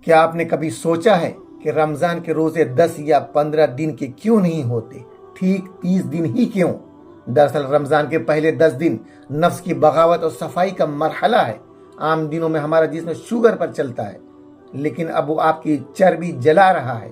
کیا آپ نے کبھی سوچا ہے کہ رمضان کے روزے 10 یا 15 دن کے کیوں نہیں ہوتے، ٹھیک 30 دن ہی کیوں؟ دراصل رمضان کے پہلے 10 دن نفس کی بغاوت اور صفائی کا مرحلہ ہے۔ عام دنوں میں ہمارا جسم شوگر پر چلتا ہے، لیکن اب وہ آپ کی چربی جلا رہا ہے۔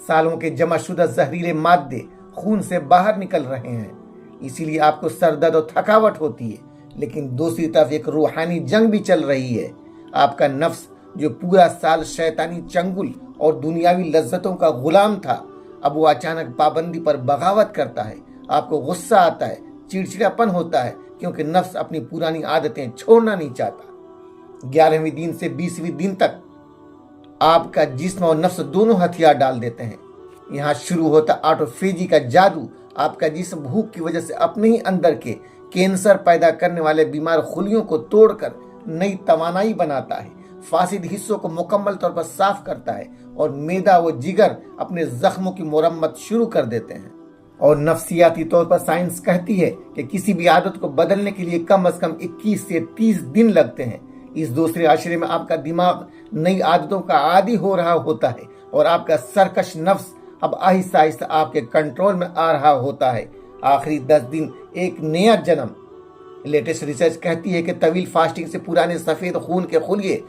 سالوں کے جمع شدہ زہریلے مادے خون سے باہر نکل رہے ہیں، اسی لیے آپ کو سر درد اور تھکاوٹ ہوتی ہے۔ لیکن دوسری طرف ایک روحانی جنگ بھی چل رہی ہے۔ آپ کا نفس جو پورا سال شیطانی چنگل اور دنیاوی لذتوں کا غلام تھا، اب وہ اچانک پابندی پر بغاوت کرتا ہے۔ آپ کو غصہ آتا ہے، چڑچڑاپن ہوتا ہے، کیونکہ نفس اپنی پرانی عادتیں چھوڑنا نہیں چاہتا۔ 11ویں دن سے 20ویں دن تک آپ کا جسم اور نفس دونوں ہتھیار ڈال دیتے ہیں۔ یہاں شروع ہوتا آٹوفیجی کا جادو۔ آپ کا جسم بھوک کی وجہ سے اپنے ہی اندر کے کینسر پیدا کرنے والے بیمار خلیوں کو توڑ کر نئی توانائی بناتا ہے، فاسد حصوں کو مکمل طور پر صاف کرتا ہے، اور معدہ و جگر اپنے زخموں کی مرمت شروع کر دیتے ہیں۔ اور نفسیاتی طور پر سائنس کہتی ہے کہ کسی بھی عادت کو بدلنے کے لیے کم از کم 21 سے 30 دن لگتے ہیں۔ اس دوسرے عشرے میں آپ کا دماغ نئی عادتوں کا عادی ہو رہا ہوتا ہے، اور آپ کا سرکش نفس اب آہستہ آہستہ آپ کے کنٹرول میں آ رہا ہوتا ہے۔ آخری 10 دن ایک نیا جنم۔ لیٹسٹ ریسرچ کہتی ہے کہ طویل فاسٹنگ سے پرانے سفید خون کے خلیے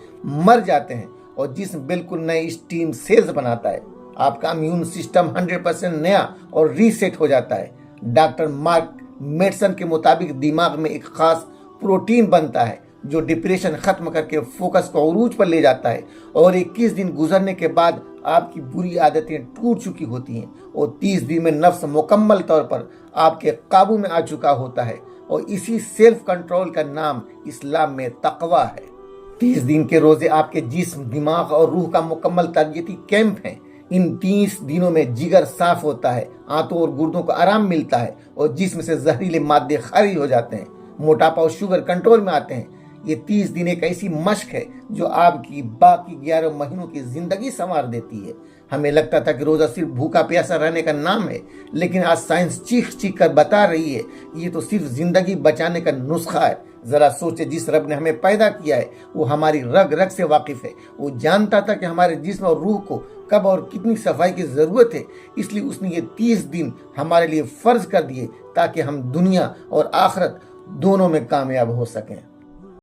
مر جاتے ہیں اور جسم بالکل نئے اسٹیم سیلز بناتا ہے۔ آپ کا امیون سسٹم 100% نیا اور ریسیٹ ہو جاتا ہے۔ ڈاکٹر مارک میڈسن کے مطابق دماغ میں ایک خاص پروٹین بنتا ہے جو ڈپریشن ختم کر کے فوکس کو عروج پر لے جاتا ہے، اور 21 دن گزرنے کے بعد آپ کی بری عادتیں ٹوٹ چکی ہوتی ہیں، اور 30 دن میں نفس مکمل طور پر آپ کے قابو میں آ چکا ہوتا ہے۔ اور اسی سیلف کنٹرول کا نام اسلام میں تقویٰ ہے۔ 30 دن کے روزے آپ کے جسم، دماغ اور روح کا مکمل تربیتی کیمپ ہیں۔ ان 30 دنوں میں جگر صاف ہوتا ہے، آنتوں اور گردوں کو آرام ملتا ہے، اور جسم سے زہریلے مادے خارج ہو جاتے ہیں، موٹاپا اور شوگر کنٹرول میں آتے ہیں۔ یہ 30 دن ایک ایسی مشق ہے جو آپ کی باقی 11 مہینوں کی زندگی سنوار دیتی ہے۔ ہمیں لگتا تھا کہ روزہ صرف بھوکا پیاسا رہنے کا نام ہے، لیکن آج سائنس چیخ چیخ کر بتا رہی ہے یہ تو صرف زندگی بچانے کا نسخہ ہے۔ ذرا سوچے، جس رب نے ہمیں پیدا کیا ہے وہ ہماری رگ رگ سے واقف ہے۔ وہ جانتا تھا کہ ہمارے جسم اور روح کو کب اور کتنی صفائی کی ضرورت ہے، اس لیے اس نے یہ 30 دن ہمارے لیے فرض کر دیے تاکہ ہم دنیا اور آخرت دونوں میں کامیاب ہو سکیں۔